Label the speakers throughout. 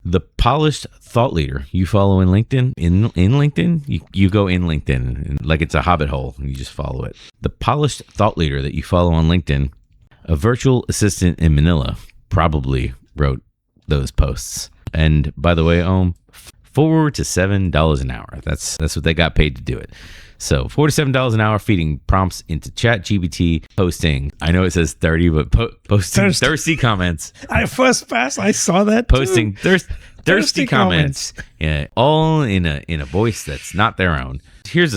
Speaker 1: The polished thought leader you follow in LinkedIn, in LinkedIn, you go in LinkedIn like it's a hobbit hole and you just follow it. The polished thought leader that you follow on LinkedIn, a virtual assistant in Manila probably wrote those posts. And by the way, forward to $7 an hour. That's what they got paid to do it. So $47 an hour feeding prompts into ChatGPT, posting. I know it says 30, but posting thirsty comments.
Speaker 2: I first pass. I saw that.
Speaker 1: Posting thirsty comments. Yeah, all in a voice that's not their own. Here's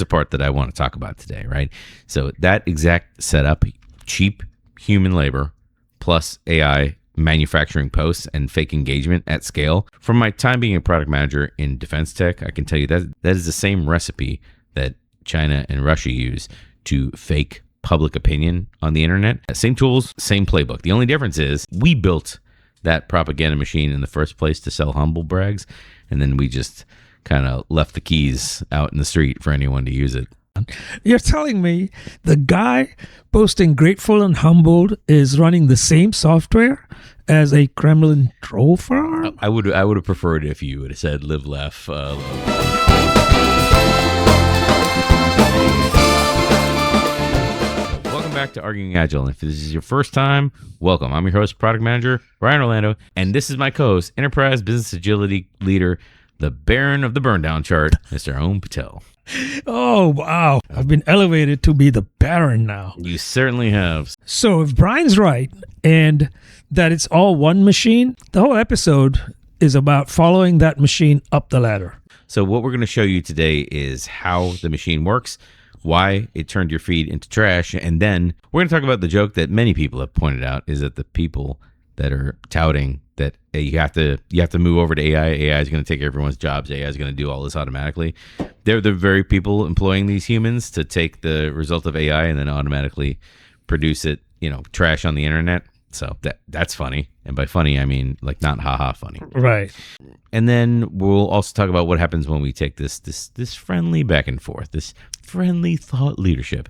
Speaker 1: a part that I want to talk about today. Right. So that exact setup, cheap human labor plus AI manufacturing posts and fake engagement at scale. From my time being a product manager in defense tech, I can tell you that is the same recipe that China and Russia use to fake public opinion on the internet. Same tools, same playbook. The only difference is we built that propaganda machine in the first place to sell humble brags, and then we just kind of left the keys out in the street for anyone to use it.
Speaker 2: You're telling me the guy posting grateful and humbled is running the same software as a Kremlin troll farm?
Speaker 1: I would have preferred if you would have said live, laugh, Welcome back to Arguing Agile. And if this is your first time, welcome. I'm your host, product manager, Ryan Orlando, and this is my co-host, enterprise business agility leader, the Baron of the Burndown chart, Mr. Om Patel.
Speaker 2: Oh, wow. I've been elevated to be the Baron now.
Speaker 1: You certainly have.
Speaker 2: So if Brian's right and that it's all one machine, the whole episode is about following that machine up the ladder.
Speaker 1: So what we're going to show you today is how the machine works, why it turned your feed into trash, and then we're going to talk about the joke that many people have pointed out is that the people that are touting that you have to move over to AI. AI is going to take everyone's jobs. AI is going to do all this automatically. They're the very people employing these humans to take the result of AI and then automatically produce it, trash on the internet. So that's funny. And by funny, I mean like not haha funny.
Speaker 2: Right.
Speaker 1: And then we'll also talk about what happens when we take this friendly back and forth, this friendly thought leadership,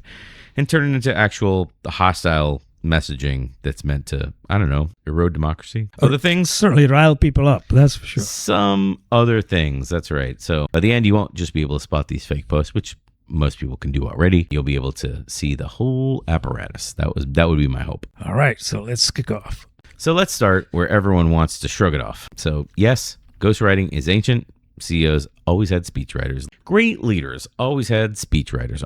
Speaker 1: and turn it into actual hostile messaging that's meant to, I don't know, erode democracy. Other things?
Speaker 2: Certainly rile people up, that's for sure.
Speaker 1: Some other things, that's right. So by the end, you won't just be able to spot these fake posts, which most people can do already. You'll be able to see the whole apparatus. That would be my hope.
Speaker 2: All right, so let's kick off.
Speaker 1: So let's start where everyone wants to shrug it off. So yes, ghostwriting is ancient. CEOs always had speechwriters. Great leaders always had speechwriters.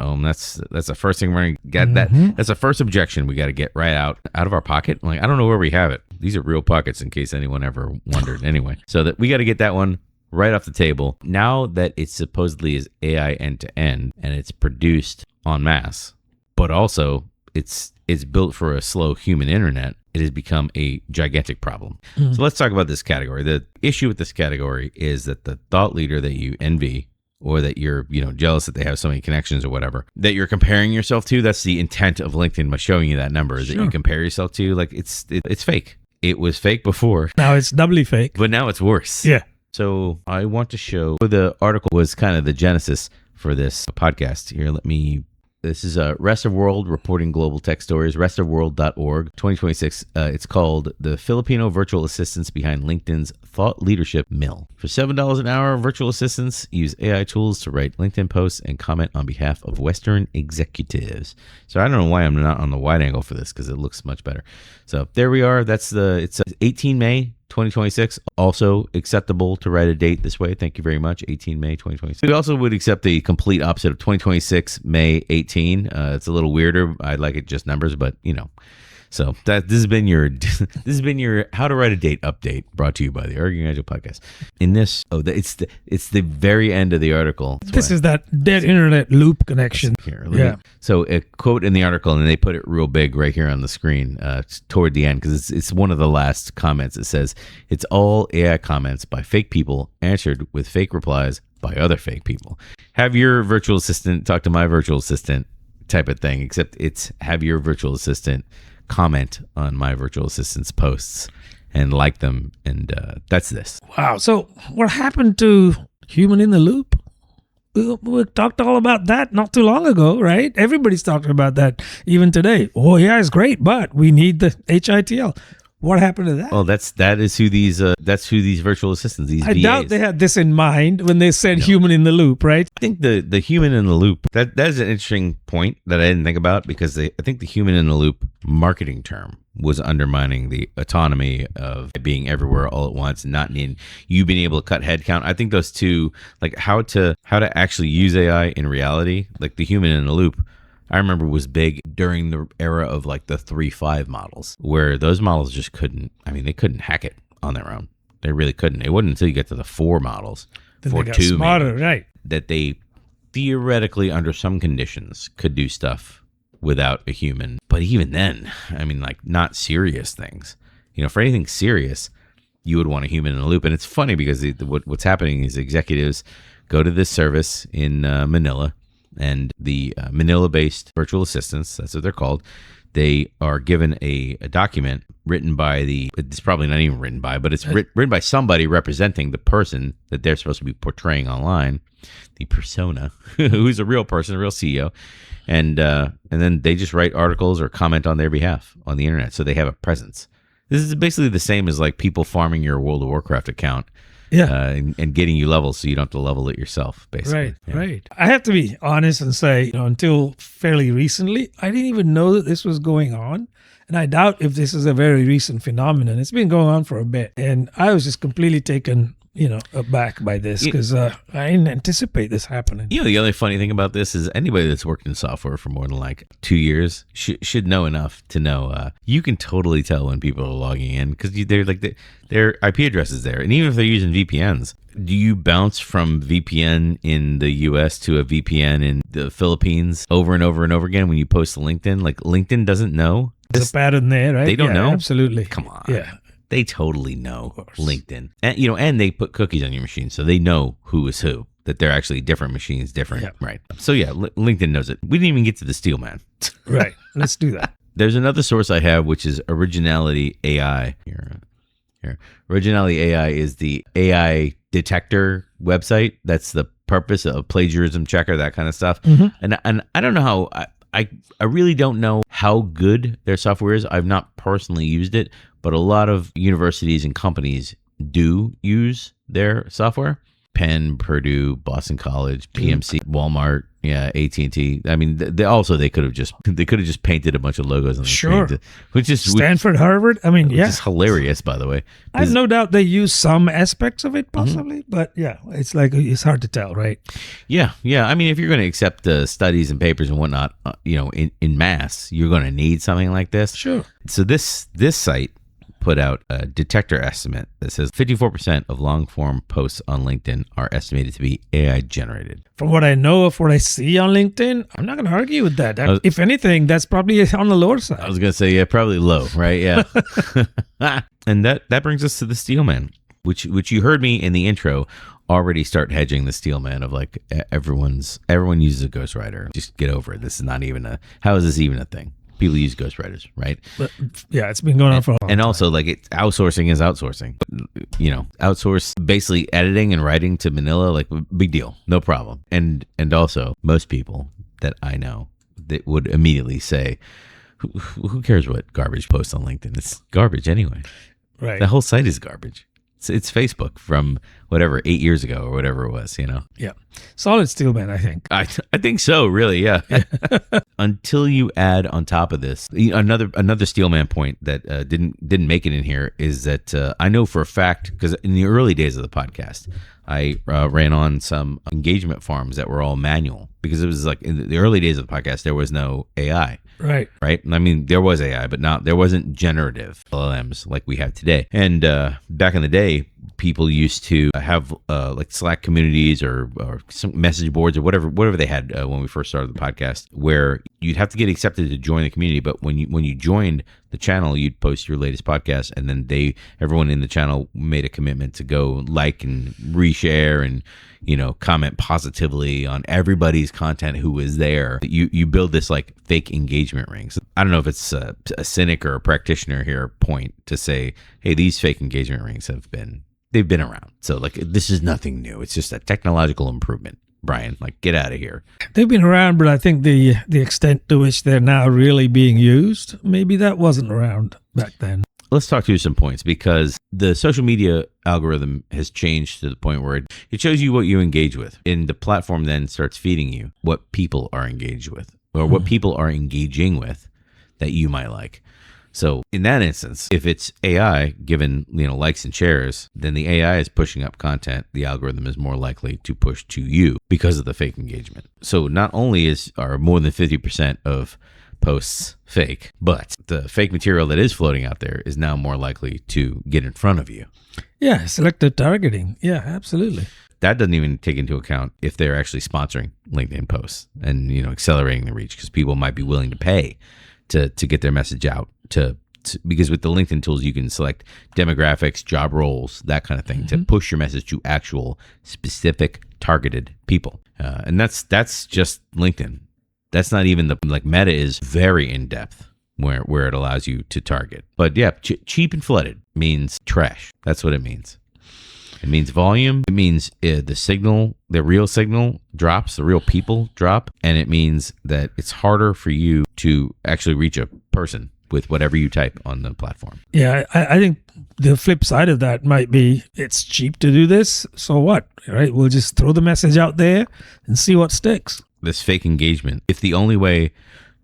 Speaker 1: That's the first thing we're going to get. That's the first objection we got to get right out of our pocket. Like, I don't know where we have it. These are real pockets in case anyone ever wondered. Anyway, so that we got to get that one right off the table. Now that it supposedly is AI end to end and it's produced en masse, but also it's built for a slow human internet, it has become a gigantic problem. So let's talk about this category. The issue with this category is that the thought leader that you envy or that you're, jealous that they have so many connections or whatever, that you're comparing yourself to, that's the intent of LinkedIn by showing you that number, is that you compare yourself to, like, it's fake. It was fake before.
Speaker 2: Now it's doubly fake.
Speaker 1: But now it's worse.
Speaker 2: Yeah.
Speaker 1: So I want to show, the article was kind of the genesis for this podcast. Here, this is Rest of World reporting global tech stories, restofworld.org, 2026. It's called The Filipino Virtual Assistants Behind LinkedIn's Thought Leadership Mill. For $7 an hour, virtual assistants use AI tools to write LinkedIn posts and comment on behalf of Western executives. So I don't know why I'm not on the wide angle for this because it looks much better. So there we are. It's 18 May 2026. Also acceptable to write a date this way. Thank you very much. 18 May 2026. We also would accept the complete opposite of 2026 May 18. It's a little weirder. I like it just numbers, but So this has been your how to write a date update, brought to you by the Arguing Agile podcast. In this, it's the very end of the article.
Speaker 2: This is that dead internet loop connection.
Speaker 1: Here, so a quote in the article, and they put it real big right here on the screen toward the end, because it's one of the last comments. It says, "It's all AI comments by fake people answered with fake replies by other fake people. Have your virtual assistant talk to my virtual assistant," type of thing, except it's have your virtual assistant comment on my virtual assistant's posts and like them, and that's this.
Speaker 2: Wow. So what happened to human in the loop? We talked all about that not too long ago, right? Everybody's talking about that even today. Oh, yeah, it's great, but we need the HITL. What happened to that?
Speaker 1: Well, that is who these virtual assistants, these
Speaker 2: I
Speaker 1: VAs.
Speaker 2: doubt they had this in mind when they said human in the loop, right?
Speaker 1: I think the human in the loop, that is an interesting point that I didn't think about, because I think the human in the loop marketing term was undermining the autonomy of being everywhere all at once and not needing you being able to cut headcount. I think those two, like how to actually use AI in reality, like the human in the loop, I remember was big during the era of like the 3.5 models, where those models just they couldn't hack it on their own. They really couldn't. It wasn't until you get to the 4 models,
Speaker 2: Then they got smarter,
Speaker 1: maybe,
Speaker 2: right?
Speaker 1: that they theoretically, under some conditions, could do stuff without a human. But even then, like not serious things. For anything serious, you would want a human in the loop. And it's funny because what's happening is executives go to this service in Manila, and the Manila-based virtual assistants, that's what they're called, they are given a document written by it's probably not even written by, but it's written by somebody representing the person that they're supposed to be portraying online, the persona, who's a real person, a real CEO. And then they just write articles or comment on their behalf on the internet, so they have a presence. This is basically the same as like people farming your World of Warcraft account.
Speaker 2: Yeah.
Speaker 1: And getting you levels so you don't have to level it yourself, basically.
Speaker 2: Right. I have to be honest and say, until fairly recently, I didn't even know that this was going on. And I doubt if this is a very recent phenomenon. It's been going on for a bit. And I was just completely taken, aback by this, because I didn't anticipate this happening.
Speaker 1: The only funny thing about this is anybody that's worked in software for more than like 2 years should know enough to know you can totally tell when people are logging in, because their IP address is there. And even if they're using VPNs, do you bounce from VPN in the US to a VPN in the Philippines over and over and over again when you post to LinkedIn? Like, LinkedIn doesn't know.
Speaker 2: There's a pattern there, right?
Speaker 1: They don't know?
Speaker 2: Absolutely.
Speaker 1: Come on.
Speaker 2: Yeah.
Speaker 1: They totally know LinkedIn. And and they put cookies on your machine, so they know who is who, that they're actually different machines, different. Yeah. Right. So LinkedIn knows it. We didn't even get to the Steelman.
Speaker 2: Right. Let's do that.
Speaker 1: There's another source I have, which is Originality AI. Here. Originality AI is the AI detector website. That's the purpose of plagiarism checker, that kind of stuff. Mm-hmm. And I don't know how I really don't know how good their software is. I've not personally used it, but a lot of universities and companies do use their software. Penn, Purdue, Boston College, PMC, Walmart, AT&T. They could have just painted a bunch of logos on the screen, which is
Speaker 2: Stanford, Harvard. Which
Speaker 1: is hilarious, by the way.
Speaker 2: I have no doubt they use some aspects of it, possibly, but it's hard to tell, right?
Speaker 1: Yeah. If you're going to accept studies and papers and whatnot, in mass, you're going to need something like this.
Speaker 2: Sure.
Speaker 1: So this site put out a detector estimate that says 54% of long-form posts on LinkedIn are estimated to be AI generated.
Speaker 2: From what I know of what I see on LinkedIn, I'm not going to argue with that. If anything, that's probably on the lower side.
Speaker 1: I was going to say, probably low, right? Yeah. And that brings us to the Steelman, which you heard me in the intro already start hedging the Steelman of like everyone uses a ghostwriter. Just get over it. This is not even how is this even a thing? People use ghostwriters, right?
Speaker 2: But, it's been going on for a long time.
Speaker 1: And also, outsourcing is outsourcing. Outsource basically editing and writing to Manila, like, big deal, no problem. And also, most people that I know that would immediately say, who cares what garbage posts on LinkedIn? It's garbage anyway.
Speaker 2: Right.
Speaker 1: The whole site is garbage. It's Facebook from 8 years ago or whatever it was,
Speaker 2: Yeah. Solid Steelman, I think.
Speaker 1: I think so, really, yeah. Until you add on top of this, another Steelman point that didn't make it in here is that I know for a fact, because in the early days of the podcast, I ran on some engagement forms that were all manual, because it was like in the early days of the podcast, there was no AI.
Speaker 2: Right.
Speaker 1: There was AI, but there wasn't generative LLMs like we have today. And back in the day, people used to have like Slack communities or some message boards or whatever they had when we first started the podcast, where you'd have to get accepted to join the community. But when you joined the channel, you'd post your latest podcast, and then everyone in the channel made a commitment to go like and reshare and comment positively on everybody's content who was there. You build this like fake engagement rings. I don't know if it's a cynic or a practitioner here point to say, hey, these fake engagement rings they've been around. So like, this is nothing new. It's just a technological improvement. Brian, like, get out of here.
Speaker 2: They've been around, but I think the extent to which they're now really being used, maybe that wasn't around back then.
Speaker 1: let's talk through some points, because the social media algorithm has changed to the point where it shows you what you engage with, and the platform then starts feeding you what people are engaged with, or what people are engaging with that you might like. So in that instance, if it's AI given, likes and shares, then the AI is pushing up content. The algorithm is more likely to push to you because of the fake engagement. So not only are more than 50% of posts fake, but the fake material that is floating out there is now more likely to get in front of you.
Speaker 2: Yeah, selective targeting. Yeah, absolutely.
Speaker 1: That doesn't even take into account if they're actually sponsoring LinkedIn posts and, accelerating the reach, because people might be willing to pay to get their message out because with the LinkedIn tools, you can select demographics, job roles, that kind of thing to push your message to actual specific targeted people. And that's just LinkedIn. That's not even Meta is very in depth where it allows you to target. But yeah, cheap and flooded means trash. That's what it means. It means volume. It means the real signal drops, the real people drop. And it means that it's harder for you to actually reach a person with whatever you type on the platform.
Speaker 2: Yeah, I think the flip side of that might be it's cheap to do this. So what, right? We'll just throw the message out there and see what sticks.
Speaker 1: This fake engagement, if the only way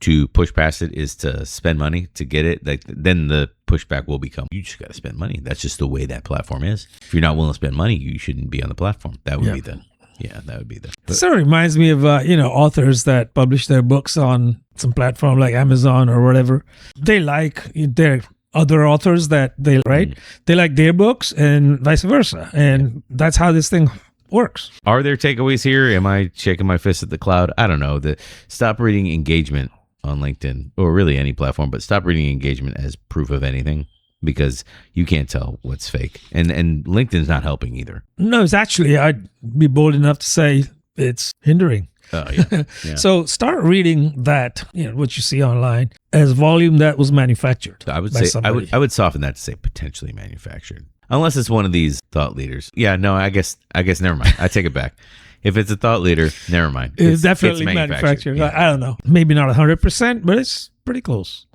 Speaker 1: to push past it is to spend money to get it, then the pushback will become, you just got to spend money. That's just the way that platform is. If you're not willing to spend money, you shouldn't be on the platform. That would be the.
Speaker 2: It sort of reminds me of, authors that publish their books on some platform like Amazon or whatever. They like their other authors that they write. They like their books and vice versa. And that's how this thing works.
Speaker 1: Are there takeaways here? Am I shaking my fist at the cloud? I don't know. Stop reading engagement on LinkedIn, or really any platform, but stop reading engagement as proof of anything, because you can't tell what's fake. And LinkedIn's not helping either.
Speaker 2: No, it's actually, I'd be bold enough to say it's hindering.
Speaker 1: Oh, yeah.
Speaker 2: So start reading that, what you see online, as volume that was manufactured.
Speaker 1: I would say somebody. I would soften that to say potentially manufactured, unless it's one of these thought leaders. Yeah, no, I guess never mind. I take it back. If it's a thought leader, never mind.
Speaker 2: It's definitely manufactured. Yeah. I don't know. Maybe not 100%, but it's pretty close.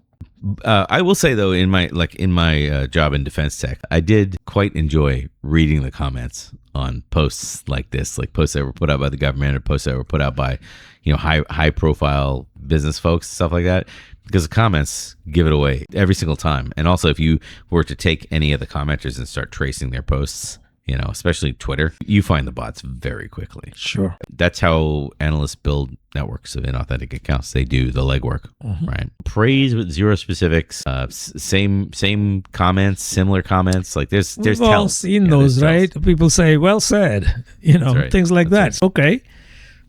Speaker 1: I will say though, in my job in defense tech, I did quite enjoy reading the comments on posts like this, like posts that were put out by the government or posts that were put out by, high profile business folks, stuff like that, because the comments give it away every single time. And also, if you were to take any of the commenters and start tracing their posts, especially Twitter, you find the bots very quickly.
Speaker 2: Sure.
Speaker 1: That's how analysts build networks of inauthentic accounts. They do the legwork, right? Praise with zero specifics, same comments, similar comments. Like there's
Speaker 2: We've all seen those, right? People say, well said,
Speaker 1: right.
Speaker 2: Things like
Speaker 1: That's
Speaker 2: that. Okay.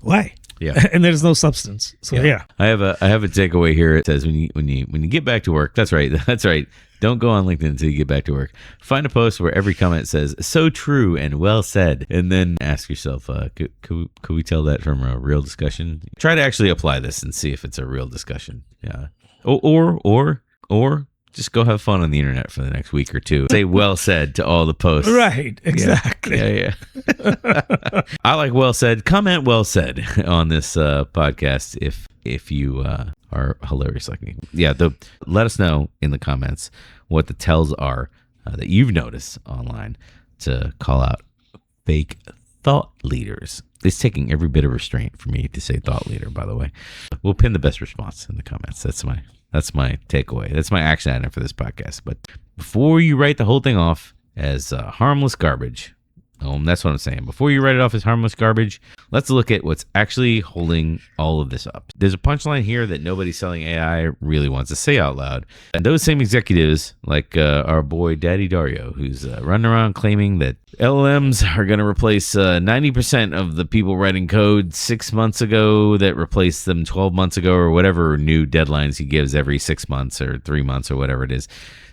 Speaker 2: Why?
Speaker 1: Yeah.
Speaker 2: And there's no substance. So yeah.
Speaker 1: I have a takeaway here. It says when you get back to work, that's right. Don't go on LinkedIn until you get back to work. Find a post where every comment says "so true" and "well said," and then ask yourself, could we tell that from a real discussion? Try to actually apply this and see if it's a real discussion. Yeah. Or just go have fun on the internet for the next week or two. Say "well said" to all the posts.
Speaker 2: Right. Exactly.
Speaker 1: Yeah. I like "well said." Comment "well said" on this podcast if you are hilarious like me. Yeah, let us know in the comments what the tells are that you've noticed online to call out fake thought leaders. It's taking every bit of restraint for me to say thought leader, by the way. We'll pin the best response in the comments. That's my takeaway. That's my action item for this podcast. But before you write the whole thing off as harmless garbage, that's what I'm saying. Before you write it off as harmless garbage, let's look at what's actually holding all of this up. There's a punchline here that nobody selling AI really wants to say out loud. And those same executives, like our boy Daddy Dario, who's running around claiming that LLMs are going to replace 90% of the people writing code 6 months ago that replaced them 12 months ago, or whatever new deadlines he gives every 6 months or 3 months or whatever it is.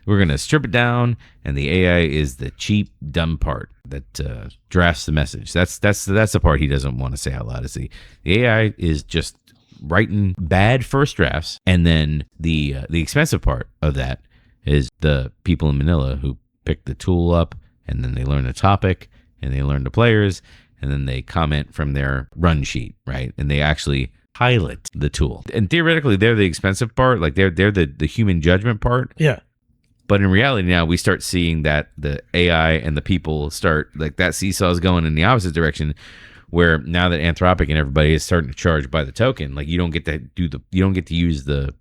Speaker 1: We're going to strip it down, and the AI is the cheap, dumb part that drafts the message. That's the part he doesn't want to say out loud. Is the AI is just writing bad first drafts, and then the expensive part of that is the people in Manila who pick the tool up, and then they learn the topic, and they learn the players, and then they comment from their run sheet, right? And they actually pilot the tool. And theoretically, they're the expensive part. Like they're the human judgment part.
Speaker 2: Yeah.
Speaker 1: But in reality now, we start seeing that the AI and the people start, like that seesaw is going in the opposite direction, where now that Anthropic and everybody is starting to charge by the token, like you don't get to use the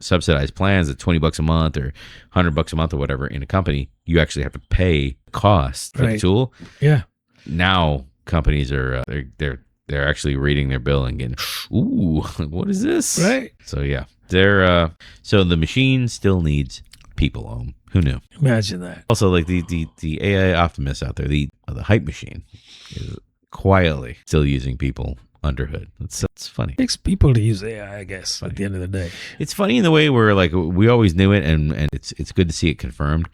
Speaker 1: subsidized plans at $20 a month or $100 a month or whatever in a company. You actually have to pay cost for the tool.
Speaker 2: Yeah.
Speaker 1: Now companies are they're actually reading their bill and getting, ooh, what is this?
Speaker 2: Right.
Speaker 1: So yeah, so the machine still needs people. Who knew?
Speaker 2: Imagine that.
Speaker 1: Also, like the AI optimists out there, the hype machine is quietly still using people under hood. It's funny.
Speaker 2: It takes people to use AI, I guess, at the end of the day.
Speaker 1: It's funny in the way where like we always knew it, and it's good to see it confirmed,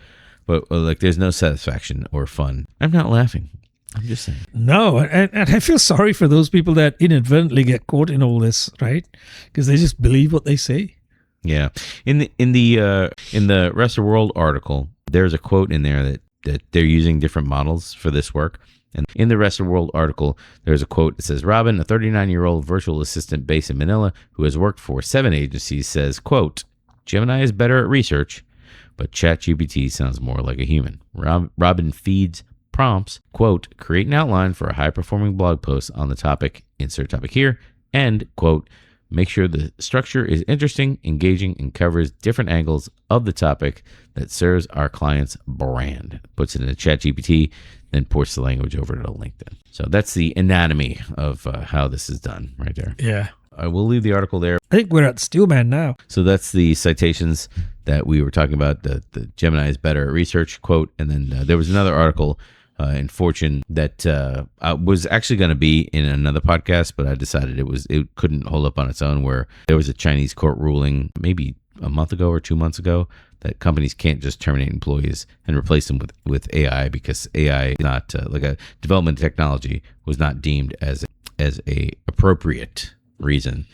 Speaker 1: but like there's no satisfaction or fun. I'm not laughing. I'm just saying. No,
Speaker 2: and I feel sorry for those people that inadvertently get caught in all this, right? Because they just believe what they say.
Speaker 1: Yeah. In the Rest of the World article, there's a quote in there that they're using different models for this work. And in the Rest of the World article, there's a quote that says, Robin, a 39-year-old virtual assistant based in Manila who has worked for 7 agencies, says, quote, Gemini is better at research, but ChatGPT sounds more like a human. Robin feeds prompts, quote, create an outline for a high-performing blog post on the topic, insert topic here, and, quote, make sure the structure is interesting, engaging, and covers different angles of the topic that serves our client's brand. Puts it in a ChatGPT, then ports the language over to LinkedIn. So that's the anatomy of how this is done right there.
Speaker 2: Yeah.
Speaker 1: I will leave the article there.
Speaker 2: I think we're at Steelman now.
Speaker 1: So that's the citations that we were talking about, the Gemini is better at research quote. And then there was another article in Fortune that was actually going to be in another podcast, but I decided it couldn't hold up on its own, where there was a Chinese court ruling maybe a month ago or 2 months ago that companies can't just terminate employees and replace them with AI, because AI is not like a development technology was not deemed as a appropriate reason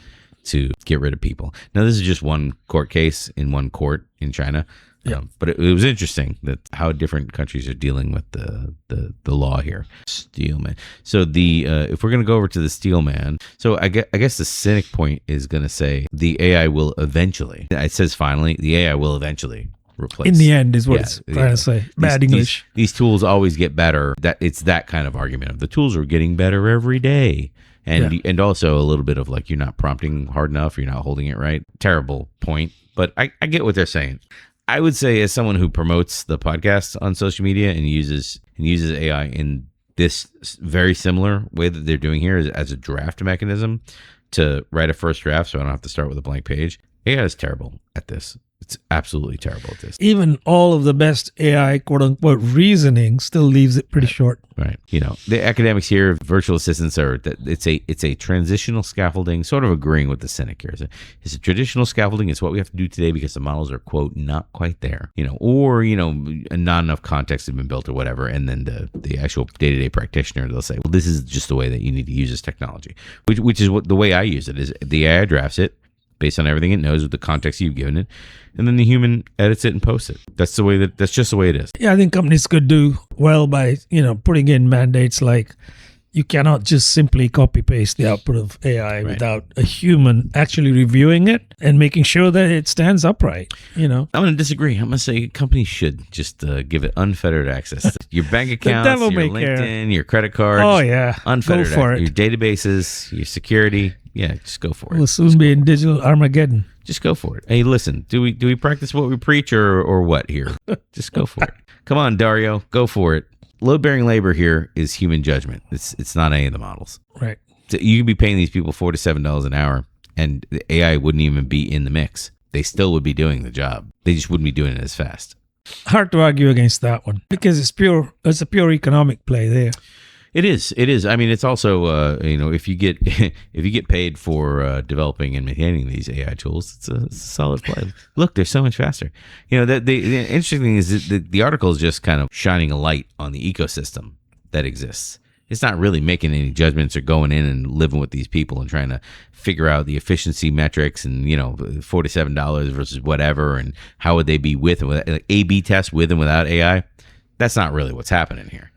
Speaker 1: to get rid of people. Now, this is just one court case in one court in China. Yeah, but it was interesting that how different countries are dealing with the law here. Steelman. So if we're going to go over to the Steelman, so I guess the cynic point is going to say the AI will eventually. It says finally, the AI will eventually replace.
Speaker 2: In the end is what it's trying to say. Bad English.
Speaker 1: These tools always get better. It's that kind of argument of the tools are getting better every day. And also a little bit of like, you're not prompting hard enough, you're not holding it right. Terrible point, but I get what they're saying. I would say, as someone who promotes the podcast on social media and uses AI in this very similar way that they're doing here as a draft mechanism to write a first draft, so I don't have to start with a blank page. AI is terrible at this. It's absolutely terrible at this.
Speaker 2: Even all of the best AI, quote unquote, reasoning still leaves it pretty short.
Speaker 1: Right. You know, the academics here, virtual assistants it's a transitional scaffolding, sort of agreeing with the cynic here. It's a traditional scaffolding. It's what we have to do today because the models are, quote, not quite there, or, not enough context has been built or whatever. And then the actual day-to-day practitioner, they'll say, well, this is just the way that you need to use this technology, which is what the way I use it is the AI drafts it based on everything it knows with the context you've given it, and then the human edits it and posts it. That's just the way it is.
Speaker 2: Yeah, I think companies could do well by, putting in mandates like you cannot just simply copy paste the output of AI without a human actually reviewing it and making sure that it stands upright, I'm going
Speaker 1: to disagree. I'm going to say companies should just give it unfettered access to your bank accounts, your LinkedIn, your credit cards.
Speaker 2: Oh, yeah.
Speaker 1: Unfettered
Speaker 2: Go for it.
Speaker 1: Your databases, your security. Yeah, just go for it.
Speaker 2: We'll soon be in digital Armageddon.
Speaker 1: Just go for it. Hey, listen, do we practice what we preach or what here? Just go for it. Come on, Dario, go for it. Load-bearing labor here is human judgment. It's not any of the models.
Speaker 2: Right.
Speaker 1: So you could be paying these people $4 to $7 an hour, and the AI wouldn't even be in the mix. They still would be doing the job. They just wouldn't be doing it as fast.
Speaker 2: Hard to argue against that one because it's a pure economic play there.
Speaker 1: It is. I mean, it's also, if you get paid for developing and maintaining these AI tools, it's a solid play. Look, they're so much faster. The interesting thing is that the article is just kind of shining a light on the ecosystem that exists. It's not really making any judgments or going in and living with these people and trying to figure out the efficiency metrics and, $4 to $7 versus whatever, and how would they be with and without, like A/B test with and without AI. That's not really what's happening here.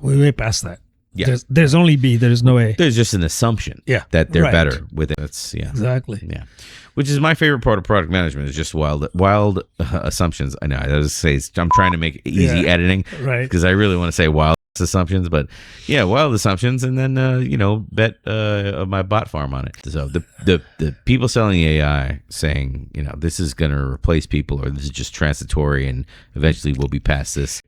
Speaker 2: We're way past that.
Speaker 1: Yeah.
Speaker 2: There's only B. There's no A.
Speaker 1: There's just an assumption that they're better with it. That's
Speaker 2: Exactly.
Speaker 1: Yeah. Which is my favorite part of product management is just wild assumptions. I know I was say I'm trying to make easy editing because I really want to say wild assumptions, but wild assumptions, and then bet my bot farm on it. So the people selling AI saying this is going to replace people or this is just transitory and eventually we'll be past this.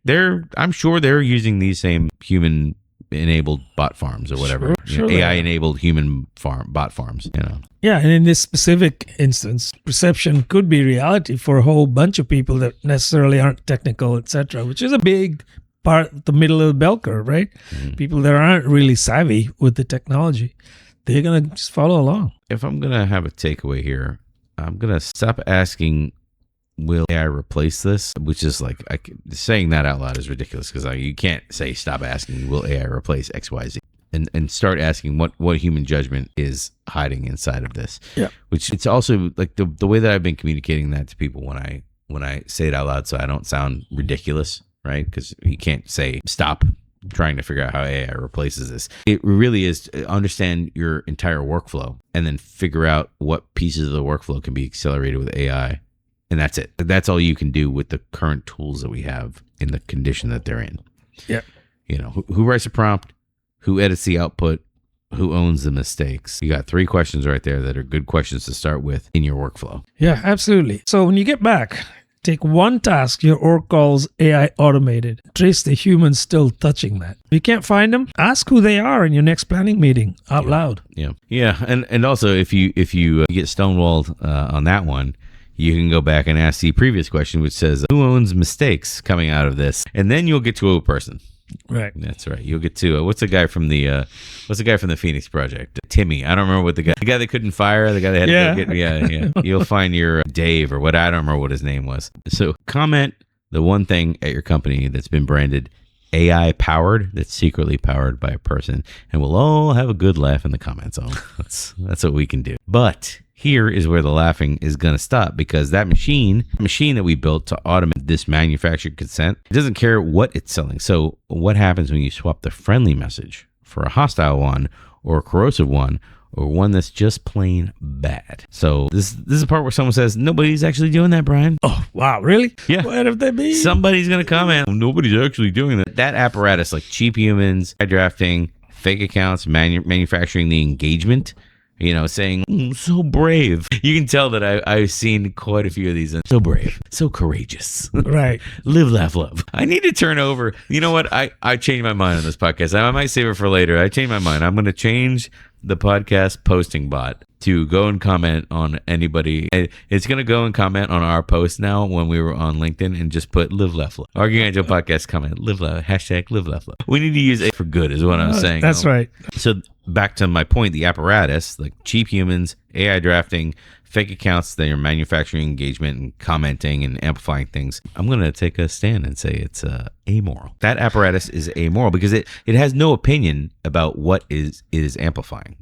Speaker 1: I'm sure they're using these same human enabled bot farms or whatever, AI enabled human bot farms.
Speaker 2: Yeah, and in this specific instance, perception could be reality for a whole bunch of people that necessarily aren't technical, etc., which is a big part, the middle of the bell curve, right? Mm-hmm. People that aren't really savvy with the technology, they're going to just follow along.
Speaker 1: If I'm going to have a takeaway here, I'm going to stop asking, will AI replace this? Which is like, saying that out loud is ridiculous because you can't say stop asking, will AI replace XYZ? And start asking what human judgment is hiding inside of this. Yeah. Which it's also like the way that I've been communicating that to people when I say it out loud so I don't sound ridiculous, right? Because you can't say stop trying to figure out how AI replaces this. It really is to understand your entire workflow and then figure out what pieces of the workflow can be accelerated with AI. And that's it. That's all you can do with the current tools that we have in the condition that they're in.
Speaker 2: Yeah.
Speaker 1: Who writes a prompt? Who edits the output? Who owns the mistakes? You got 3 questions right there that are good questions to start with in your workflow.
Speaker 2: Yeah, absolutely. So when you get back, take one task your org calls AI automated. Trace the humans still touching that. If you can't find them, ask who they are in your next planning meeting out loud.
Speaker 1: Yeah. And also if you get stonewalled on that one, you can go back and ask the previous question, which says, who owns mistakes coming out of this? And then you'll get to a person.
Speaker 2: Right.
Speaker 1: That's right. You'll get to what's the guy from the Phoenix Project? Timmy. I don't remember what the guy they couldn't fire, the guy that had to go get. Yeah. You'll find your Dave or what. I don't remember what his name was. So comment the one thing at your company that's been branded AI powered, that's secretly powered by a person, and we'll all have a good laugh in the comment zone. That's what we can do. But here is where the laughing is going to stop, because that machine that we built to automate this manufactured consent, it doesn't care what it's selling. So what happens when you swap the friendly message for a hostile one or a corrosive one or one that's just plain bad? So this is the part where someone says, nobody's actually doing that, Brian.
Speaker 2: Oh, wow. Really?
Speaker 1: Yeah.
Speaker 2: What if they be?
Speaker 1: Somebody's going to comment, nobody's actually doing that. That apparatus, like cheap humans, drafting, fake accounts, manufacturing the engagement, saying, so brave. You can tell that I've seen quite a few of these. So brave, so courageous.
Speaker 2: Right.
Speaker 1: Live, laugh, love. I need to turn over. You know what? I changed my mind on this podcast. I might save it for later. I changed my mind. I'm going to change the podcast posting bot to go and comment on anybody. It's going to go and comment on our post now when we were on LinkedIn and just put live, laugh, love. Arguing Agile podcast comment, live, laugh, hashtag live, laugh, love. We need to use it for good is what I'm saying.
Speaker 2: That's right.
Speaker 1: So back to my point, the apparatus, like cheap humans, AI drafting, fake accounts that are manufacturing engagement and commenting and amplifying things. I'm going to take a stand and say it's amoral. That apparatus is amoral because it has no opinion about what is amplifying.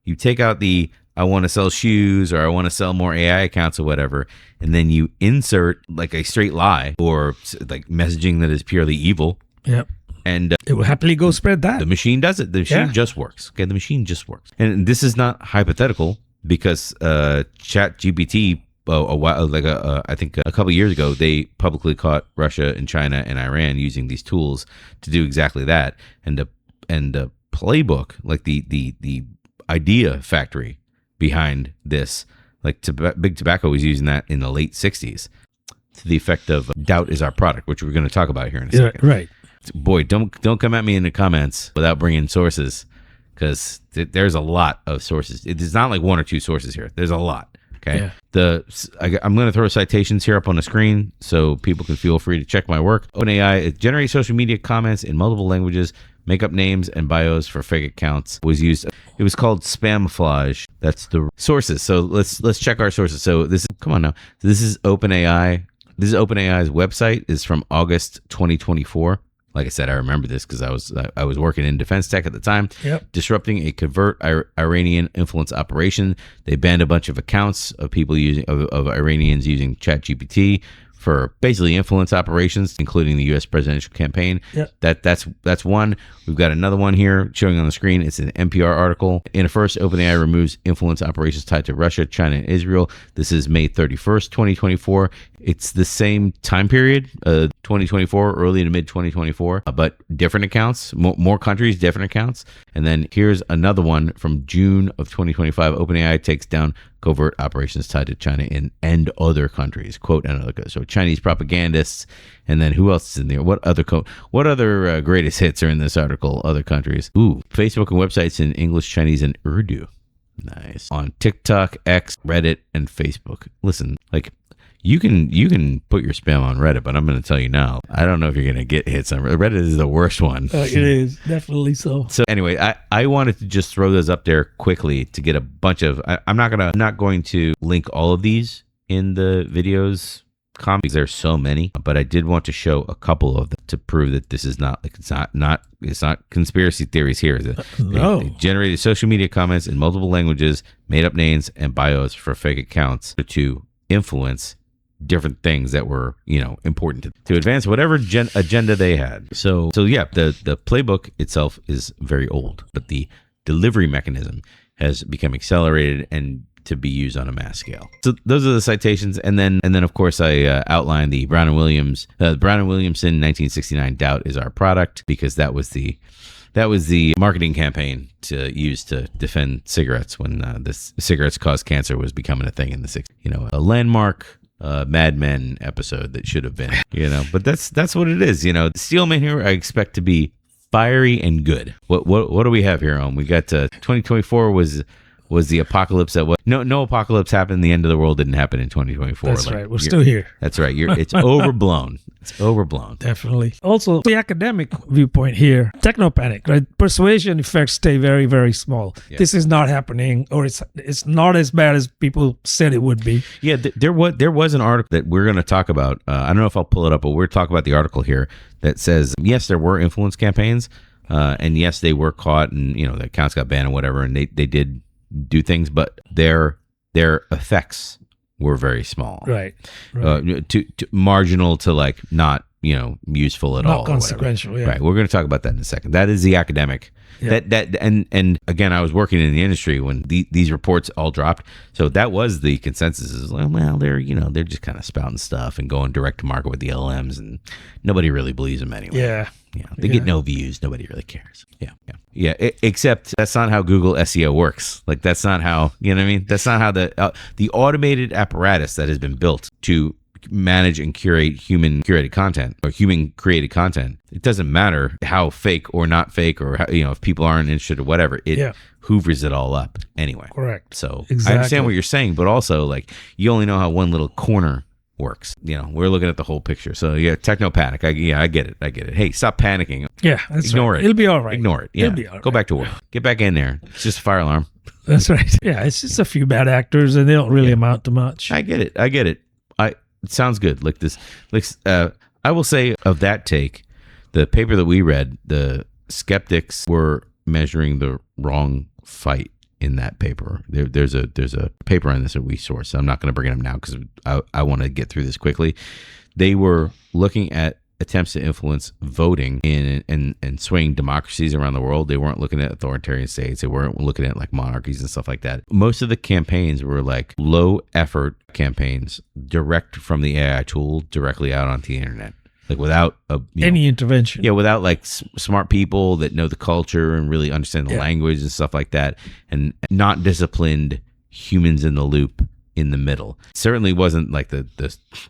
Speaker 1: You take out the I want to sell shoes or I want to sell more AI accounts or whatever, and then you insert like a straight lie or like messaging that is purely evil.
Speaker 2: Yep.
Speaker 1: And
Speaker 2: it will happily go spread that.
Speaker 1: The machine does it. The machine just works. Okay, the machine just works. And this is not hypothetical because ChatGPT, I think a couple of years ago, they publicly caught Russia and China and Iran using these tools to do exactly that. And the playbook, like the idea factory behind this, like Big Tobacco was using that in the late 60s to the effect of doubt is our product, which we're going to talk about here in a second.
Speaker 2: Right.
Speaker 1: Boy, don't come at me in the comments without bringing sources, because there's a lot of sources. It's not like one or two sources here. There's a lot. Okay. Yeah. I'm going to throw citations here up on the screen so people can feel free to check my work. OpenAI, it generates social media comments in multiple languages, make up names and bios for fake accounts. It was called Spamflage. That's the sources. So let's check our sources. So this is OpenAI. This is OpenAI's website. Is from August 2024. Like I said, I remember this because I was working in defense tech at the time.
Speaker 2: Yep.
Speaker 1: Disrupting a covert Iranian influence operation. They banned a bunch of accounts of people of Iranians using ChatGPT for basically influence operations, including the U.S. presidential campaign.
Speaker 2: Yeah.
Speaker 1: That's one. We've got another one here showing on the screen. It's an NPR article. In a first, OpenAI removes influence operations tied to Russia, China, and Israel. This is May 31st, 2024. It's the same time period, 2024, early to mid 2024, but different accounts, more countries, different accounts. And then here's another one from June of 2025. OpenAI takes down covert operations tied to China and other countries. Quote, and other. So Chinese propagandists. And then who else is in there? What other greatest hits are in this article? Other countries. Ooh, Facebook and websites in English, Chinese, and Urdu. Nice. On TikTok, X, Reddit, and Facebook. Listen, like, you can put your spam on Reddit, but I'm going to tell you now, I don't know if you're going to get hits on Reddit. Reddit is the worst one.
Speaker 2: It is, definitely so.
Speaker 1: So anyway, I wanted to just throw those up there quickly to get a bunch of, I'm not going to link all of these in the videos, because there's so many, but I did want to show a couple of them to prove that this is not, like, it's not conspiracy theories here.
Speaker 2: No.
Speaker 1: They generated social media comments in multiple languages, made up names and bios for fake accounts to influence different things that were, important to advance whatever agenda they had. So yeah, the playbook itself is very old, but the delivery mechanism has become accelerated and to be used on a mass scale. So those are the citations, and then of course I outlined the Brown and Williamson 1969 doubt is our product, because that was the marketing campaign to use to defend cigarettes when the cigarettes cause cancer was becoming a thing in the 60s. A landmark Mad Men episode that should have been, but that's what it is. Steelman here, I expect to be fiery and good. What do we have here? We got 2024 was the apocalypse that was no apocalypse happened. The end of the world didn't happen in 2024.
Speaker 2: That's right. We're still here.
Speaker 1: That's right. It's overblown. It's overblown.
Speaker 2: Definitely. Also, the academic viewpoint here, technopanic, right? Persuasion effects stay very, very small. Yeah. This is not happening, or it's not as bad as people said it would be.
Speaker 1: Yeah, there was an article that we're going to talk about. I don't know if I'll pull it up, but we're talking about the article here that says, yes, there were influence campaigns, and yes, they were caught, and the accounts got banned and whatever, and they did do things, but their effects were very small,
Speaker 2: right.
Speaker 1: To marginal to, like, not useful at all,
Speaker 2: not consequential. Yeah.
Speaker 1: Right. We're going to talk about that in a second. That is the academic. Yeah. That and again, I was working in the industry when these reports all dropped, so that was the consensus. Is like, well, they're just kind of spouting stuff and going direct to market with the LLMs, and nobody really believes them anyway.
Speaker 2: Yeah.
Speaker 1: They get no views. Nobody really cares. Yeah. Except that's not how Google SEO works. Like, that's not how, what I mean? That's not how the automated apparatus that has been built to manage and curate human curated content or human created content. It doesn't matter how fake or not fake, or how, if people aren't interested or whatever. It hoovers it all up anyway.
Speaker 2: Correct.
Speaker 1: So
Speaker 2: exactly.
Speaker 1: I understand what you're saying, but also, like, you only know how one little corner works. We're looking at the whole picture. So yeah, technopanic. I get it. Hey, stop panicking.
Speaker 2: Yeah, that's
Speaker 1: Ignore
Speaker 2: right.
Speaker 1: it.
Speaker 2: It'll be all right.
Speaker 1: Ignore it. Yeah.
Speaker 2: It'll be all right.
Speaker 1: Go back to work. Get back in there. It's just a fire alarm.
Speaker 2: That's right. Yeah, it's just a few bad actors, and they don't really amount to much.
Speaker 1: I get it. It sounds good. Like this. I will say of that take, the paper that we read, the skeptics were measuring the wrong fight in that paper. There's a paper on this that we sourced. I'm not going to bring it up now because I want to get through this quickly. They were looking at attempts to influence voting in swaying democracies around the world. They weren't looking at authoritarian states. They weren't looking at, like, monarchies and stuff like that. Most of the campaigns were, like, low effort campaigns, direct from the AI tool directly out onto the internet. Like, without
Speaker 2: any intervention.
Speaker 1: Yeah, without, like, smart people that know the culture and really understand the language and stuff like that, and not disciplined humans in the loop in the middle. It certainly wasn't like the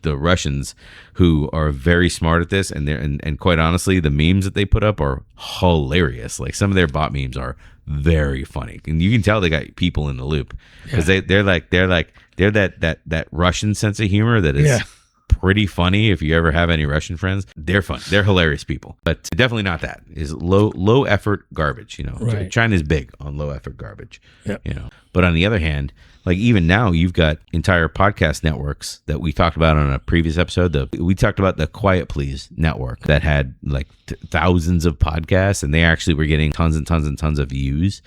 Speaker 1: Russians, who are very smart at this, and quite honestly, the memes that they put up are hilarious. Like, some of their bot memes are very funny, and you can tell they got people in the loop, because they're that Russian sense of humor that is pretty funny. If you ever have any Russian friends, they're fun. They're hilarious people, but definitely not that. Is low effort garbage.
Speaker 2: Right.
Speaker 1: China's big on low effort garbage.
Speaker 2: Yep.
Speaker 1: But on the other hand, like, even now, you've got entire podcast networks that we talked about on a previous episode. We talked about the Quiet Please network that had, like, thousands of podcasts, and they actually were getting tons and tons and tons of views.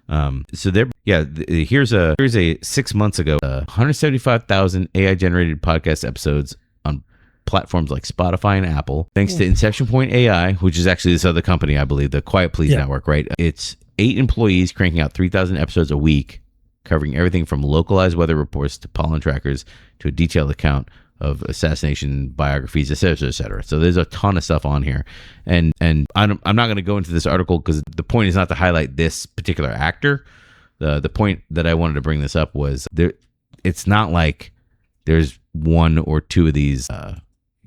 Speaker 1: So here's a 6 months ago, 175,000 AI generated podcast episodes on platforms like Spotify and Apple. Thanks to Inception Point AI, which is actually this other company, I believe, the Quiet Please Network, right? It's 8 employees cranking out 3,000 episodes a week, covering everything from localized weather reports to pollen trackers to a detailed account of assassination biographies, et cetera, et cetera. So there's a ton of stuff on here. And I'm not going to go into this article because the point is not to highlight this particular actor. The point that I wanted to bring this up was it's not like there's 1 or 2 of these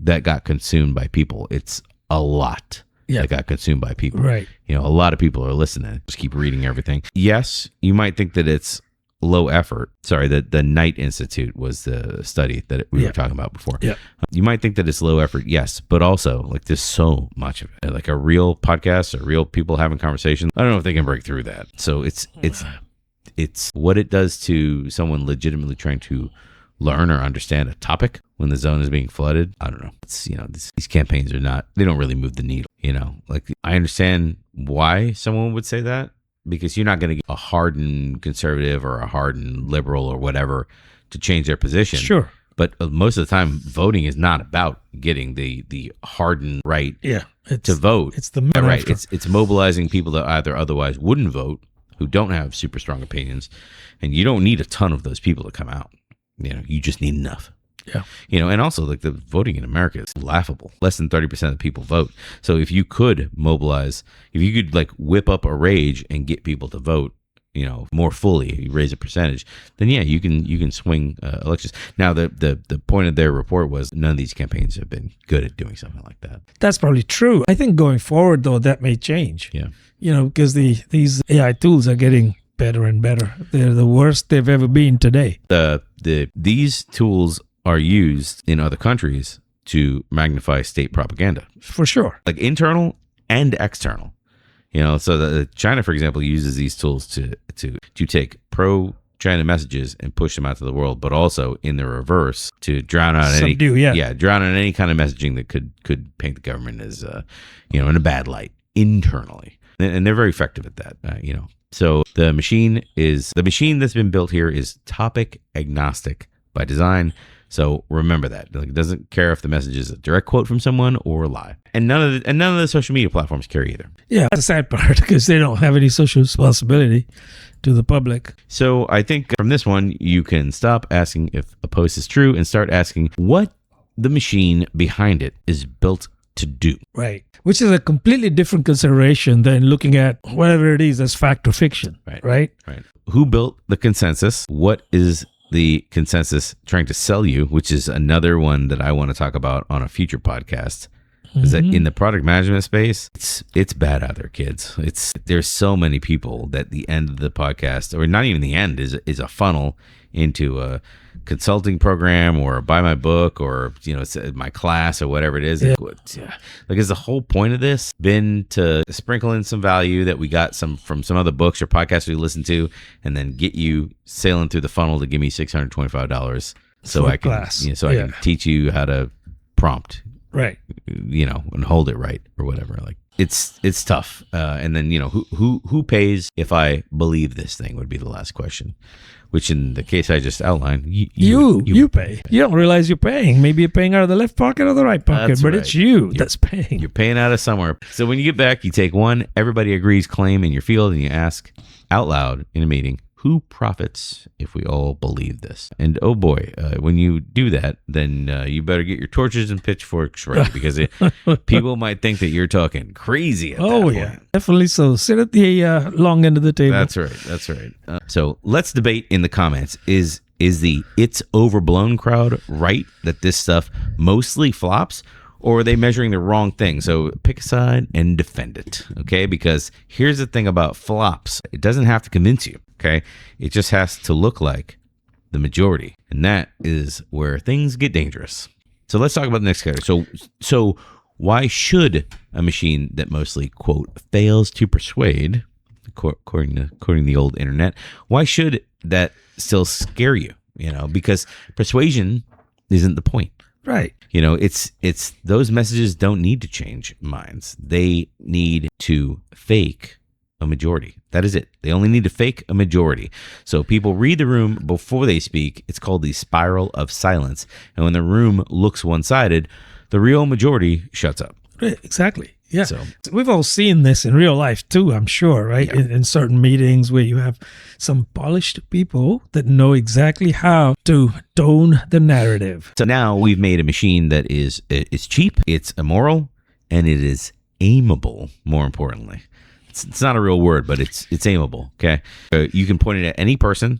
Speaker 1: that got consumed by people. It's a lot that got consumed by people.
Speaker 2: Right.
Speaker 1: A lot of people are listening. Just keep reading everything. Yes, you might think that it's low effort. Sorry, the Knight Institute was the study that we were talking about before. Yeah. You might think that it's low effort, yes, but also like there's so much of it. Like a real podcast or real people having conversations. I don't know if they can break through that. So it's what it does to someone legitimately trying to learn or understand a topic when the zone is being flooded. I don't know. It's these campaigns they don't really move the needle. Like I understand why someone would say that, because you're not going to get a hardened conservative or a hardened liberal or whatever to change their position. Sure. But most of the time, voting is not about getting the hardened right to vote. It's the right. It's mobilizing people that either otherwise wouldn't vote, who don't have super strong opinions, and you don't need a ton of those people to come out. You just need enough. Yeah. And also like the voting in America is laughable. Less than 30% of the people vote. So if you could mobilize, if you could like whip up a rage and get people to vote, more fully, you raise a percentage, then you can swing elections. Now the point of their report was none of these campaigns have been good at doing something like that.
Speaker 2: That's probably true. I think going forward though, that may change.
Speaker 1: Yeah.
Speaker 2: Because these AI tools are getting better and better. They're the worst they've ever been today.
Speaker 1: These tools are used in other countries to magnify state propaganda.
Speaker 2: For sure.
Speaker 1: Like internal and external. So China, for example, uses these tools to take pro-China messages and push them out to the world, but also in the reverse to drown out drown out any kind of messaging that could paint the government as in a bad light internally. And they're very effective at that, So the machine that's been built here is topic agnostic by design. So remember that. Like, it doesn't care if the message is a direct quote from someone or a lie. And none of the social media platforms carry either.
Speaker 2: Yeah, that's the sad part because they don't have any social responsibility to the public.
Speaker 1: So I think from this one, you can stop asking if a post is true and start asking what the machine behind it is built to do.
Speaker 2: Right. Which is a completely different consideration than looking at whatever it is as fact or fiction. Right.
Speaker 1: Who built the consensus? What is the consensus trying to sell you, which is another one that I want to talk about on a future podcast. Is that in the product management space, it's bad out there, kids. There's so many people that the end of the podcast, or not even the end, is a funnel into a consulting program or buy my book or it's my class or whatever it is. Like, is the whole point of this been to sprinkle in some value that we got from some other books or podcasts we listen to, and then get you sailing through the funnel to give me $625 so I can teach you how to prompt,
Speaker 2: right?
Speaker 1: And hold it right or whatever. Like, it's tough. And then who pays if I believe this thing would be the last question. Which in the case I just outlined, you pay.
Speaker 2: You don't realize you're paying. Maybe you're paying out of the left pocket or the right pocket, but it's you that's paying.
Speaker 1: You're paying out of somewhere. So when you get back, you take one everybody agrees claim in your field and you ask out loud in a meeting, who profits if we all believe this? And oh boy, when you do that, then you better get your torches and pitchforks ready because people might think that you're talking crazy at that point.
Speaker 2: Definitely so. Sit at the long end of the table.
Speaker 1: That's right. So let's debate in the comments. Is the it's overblown crowd right that this stuff mostly flops? Or are they measuring the wrong thing? So pick a side and defend it, okay? Because here's the thing about flops. It doesn't have to convince you, okay? It just has to look like the majority. And that is where things get dangerous. So let's talk about the next category. So why should a machine that mostly, quote, fails to persuade, according to the old internet, why should that still scare you? Because persuasion isn't the point.
Speaker 2: Right.
Speaker 1: It's those messages don't need to change minds. They need to fake a majority. That is it. They only need to fake a majority. So people read the room before they speak. It's called the spiral of silence. And when the room looks one-sided, the real majority shuts up.
Speaker 2: Right, exactly. Yeah.
Speaker 1: So
Speaker 2: we've all seen this in real life too, I'm sure, right?
Speaker 1: Yeah.
Speaker 2: In certain meetings where you have some polished people that know exactly how to tone the narrative.
Speaker 1: So now we've made a machine that is cheap, it's immoral, and it is aimable, more importantly. It's not a real word, but it's aimable, okay? You can point it at any person,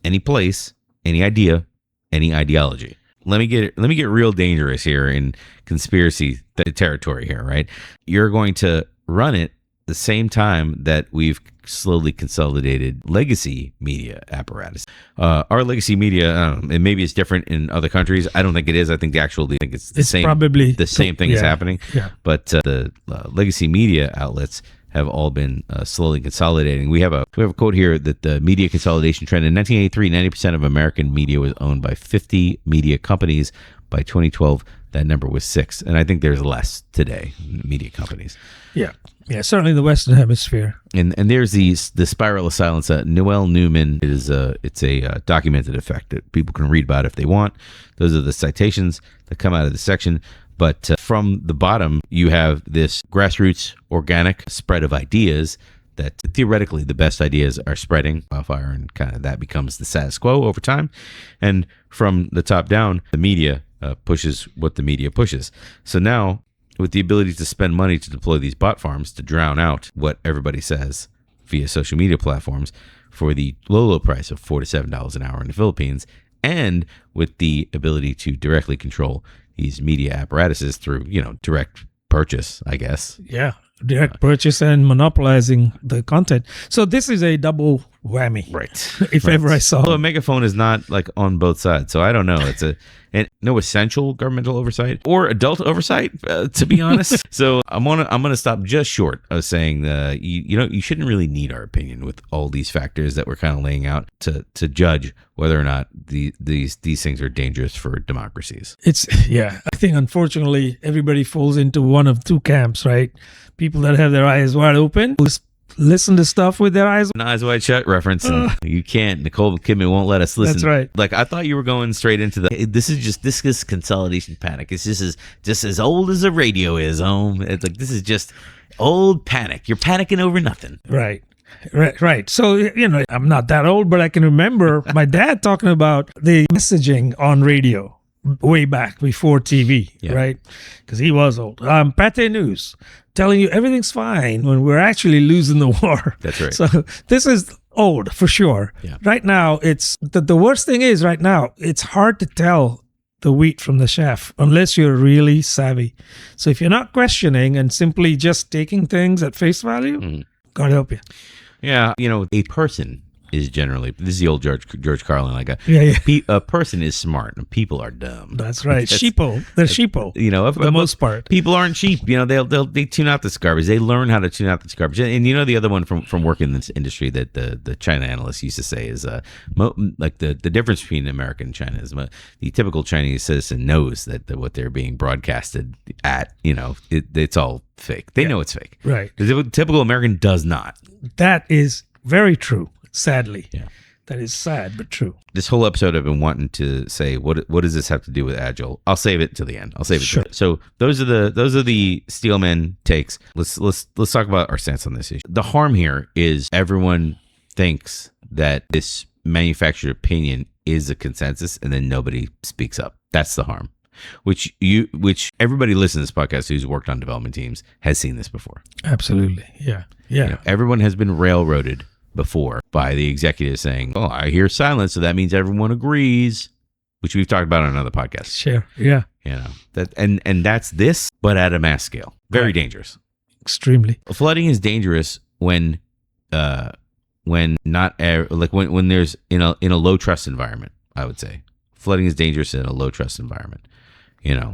Speaker 1: any place, any idea, any ideology. Let me get real dangerous here in conspiracy territory here, right? You're going to run it the same time that we've slowly consolidated legacy media apparatus. Our legacy media, and maybe it's different in other countries. I don't think it is. I think it's the same.
Speaker 2: Probably
Speaker 1: the same thing is happening.
Speaker 2: Yeah.
Speaker 1: But the legacy media outlets have all been slowly consolidating. We have a quote here that the media consolidation trend in 1983, 90% of American media was owned by 50 media companies. By 2012, that number was 6, and I think there's less today. Media companies.
Speaker 2: Yeah, certainly the Western Hemisphere.
Speaker 1: And there's the spiral of silence. Noelle Newman it's a documented effect that people can read about if they want. Those are the citations that come out of the section. But from the bottom, you have this grassroots organic spread of ideas that theoretically the best ideas are spreading wildfire, and kind of that becomes the status quo over time. And from the top down, the media pushes what the media pushes. So now, with the ability to spend money to deploy these bot farms to drown out what everybody says via social media platforms for the low price of $4 to $7 an hour in the Philippines, and with the ability to directly control these media apparatuses through, direct purchase, I guess.
Speaker 2: Yeah, direct purchase and monopolizing the content. So this is a double whammy.
Speaker 1: Right.
Speaker 2: If ever I saw.
Speaker 1: Well, a megaphone is not like on both sides. So I don't know. It's no essential governmental oversight or adult oversight, to be honest. So I'm gonna stop just short of saying you shouldn't really need our opinion with all these factors that we're kind of laying out to judge whether or not these things are dangerous for democracies.
Speaker 2: I think unfortunately everybody falls into one of two camps, right? People that have their eyes wide open listen to stuff with their eyes
Speaker 1: wide shut reference, and you can't. Nicole Kidman won't let us listen.
Speaker 2: That's right.
Speaker 1: Like, I thought you were going straight into this is consolidation panic. It's just as old as the radio is. It's like, this is just old panic. You're panicking over nothing.
Speaker 2: Right. So, I'm not that old, but I can remember my dad talking about the messaging on radio way back before TV, right? Because he was old. Pate News telling you everything's fine when we're actually losing the war.
Speaker 1: That's right.
Speaker 2: So this is old for sure.
Speaker 1: Yeah.
Speaker 2: Right now, it's the worst thing is right now, it's hard to tell the wheat from the chaff unless you're really savvy. So if you're not questioning and simply just taking things at face value, God help you.
Speaker 1: Yeah, a person is generally, this is the old George Carlin, like a person is smart and people are dumb.
Speaker 2: That's right. Sheeple. They're sheeple.
Speaker 1: For
Speaker 2: the most part.
Speaker 1: People aren't sheep. They tune out this garbage. They learn how to tune out this garbage. And the other one from working in this industry that the China analysts used to say is like the difference between America and China is the typical Chinese citizen knows that what they're being broadcasted at, it's all fake. They know it's fake.
Speaker 2: Right.
Speaker 1: The typical American does not.
Speaker 2: That is very true. Sadly.
Speaker 1: Yeah.
Speaker 2: That is sad, but true.
Speaker 1: This whole episode I've been wanting to say, what does this have to do with Agile? I'll save it till the end.
Speaker 2: Sure.
Speaker 1: So those are the Steelman takes. Let's talk about our stance on this issue. The harm here is everyone thinks that this manufactured opinion is a consensus, and then nobody speaks up. That's the harm. Which everybody listening to this podcast who's worked on development teams has seen this before.
Speaker 2: Absolutely. Yeah.
Speaker 1: Everyone has been railroaded before by the executive saying, "Oh, I hear silence, so that means everyone agrees," which we've talked about on another podcast.
Speaker 2: Sure. Yeah.
Speaker 1: That and that's this, but at a mass scale. Very dangerous.
Speaker 2: Extremely.
Speaker 1: Flooding is dangerous when not when there's in a low trust environment. I would say flooding is dangerous in a low trust environment.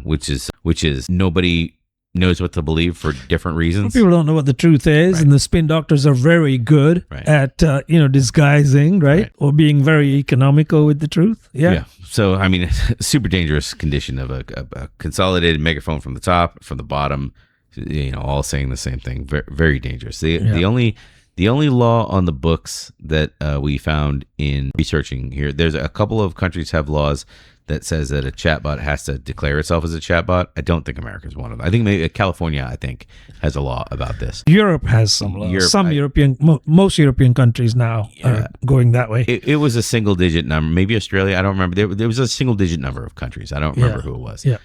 Speaker 1: Which is nobody knows what to believe for different reasons.
Speaker 2: People don't know what the truth is, and the spin doctors are very good at disguising, right? Or being very economical with the truth. Yeah.
Speaker 1: So I mean, super dangerous condition of a consolidated megaphone from the top, from the bottom, all saying the same thing. Very, very dangerous. The The only law on the books that we found in researching here, there's a couple of countries have laws that says that a chatbot has to declare itself as a chatbot. I don't think America is one of them. I think maybe California, has a law about this.
Speaker 2: Europe has some laws. Most European countries now are going that way.
Speaker 1: It was a single digit number. Maybe Australia, I don't remember. There was a single digit number of countries. I don't remember who it was.
Speaker 2: Yeah.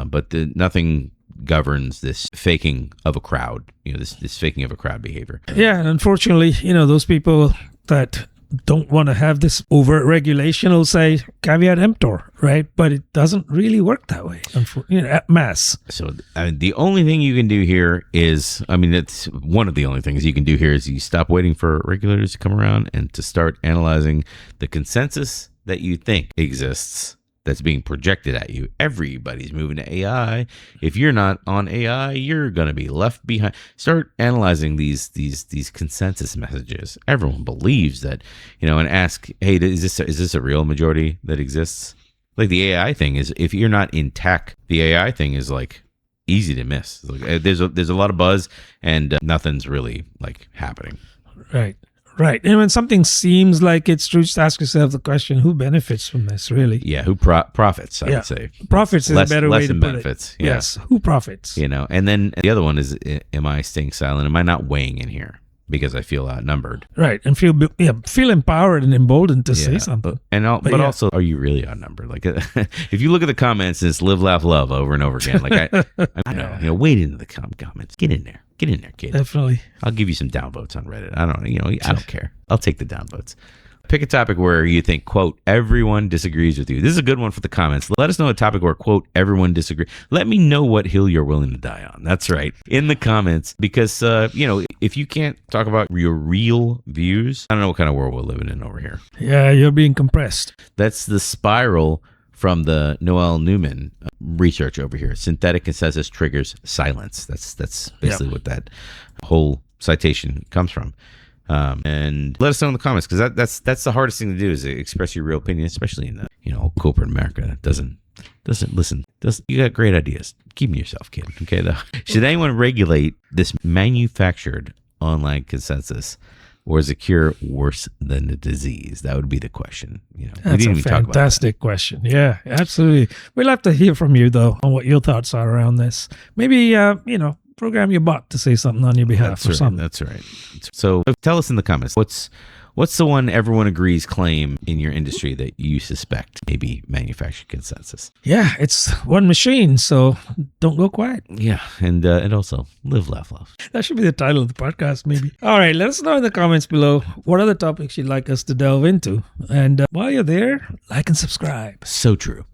Speaker 1: But nothing governs this faking of a crowd, this faking of a crowd behavior.
Speaker 2: Yeah, and unfortunately, those people that don't want to have this overt regulation will say caveat emptor, right? But it doesn't really work that way, at mass.
Speaker 1: So the only thing you can do here is, it's one of the only things you can do here is you stop waiting for regulators to come around and to start analyzing the consensus that you think exists that's being projected at you. Everybody's moving to AI. If you're not on AI, you're going to be left behind. Start analyzing these consensus messages. Everyone believes that, and ask, hey, is this a real majority that exists? Like the AI thing is, if you're not in tech, the AI thing is like easy to miss. Like, there's a lot of buzz and nothing's really like happening.
Speaker 2: Right. And when something seems like it's true, just ask yourself the question, who benefits from this, really?
Speaker 1: Yeah, who profits, I would say.
Speaker 2: Profits is a better way to put
Speaker 1: benefits.
Speaker 2: it. Yeah. Yes, who profits?
Speaker 1: And then the other one is, am I staying silent? Am I not weighing in here because I feel outnumbered?
Speaker 2: Right, and feel empowered and emboldened to say something.
Speaker 1: But also, are you really outnumbered? Like, if you look at the comments, it's live, laugh, love over and over again. Like, I know, wade into the comments. Get in there. Get in there, kid.
Speaker 2: Definitely.
Speaker 1: I'll give you some downvotes on Reddit. I don't care. I'll take the downvotes. Pick a topic where you think, quote, everyone disagrees with you. This is a good one for the comments. Let us know a topic where, quote, everyone disagrees. Let me know what hill you're willing to die on. That's right. In the comments. Because, if you can't talk about your real views, I don't know what kind of world we're living in over here.
Speaker 2: Yeah, you're being compressed.
Speaker 1: That's the spiral from the Noelle Newman research over here. Synthetic consensus triggers silence. That's basically what that whole citation comes from. And let us know in the comments, because that's the hardest thing to do, is express your real opinion, especially in the corporate America that doesn't listen. You got great ideas. Keep them to yourself, kid. Okay, though. Should anyone regulate this manufactured online consensus? Or is a cure worse than the disease? That would be the question.
Speaker 2: That's a fantastic question. Yeah, absolutely. We'd love to hear from you, though, on what your thoughts are around this. Maybe, program your bot to say something on your behalf something.
Speaker 1: That's right. So tell us in the comments, what's the one everyone agrees claim in your industry that you suspect may be manufactured consensus?
Speaker 2: Yeah, it's one machine, so don't go quiet.
Speaker 1: Yeah, and also live, laugh, love.
Speaker 2: That should be the title of the podcast, maybe. All right, let us know in the comments below what other topics you'd like us to delve into. And while you're there, like and subscribe.
Speaker 1: So true.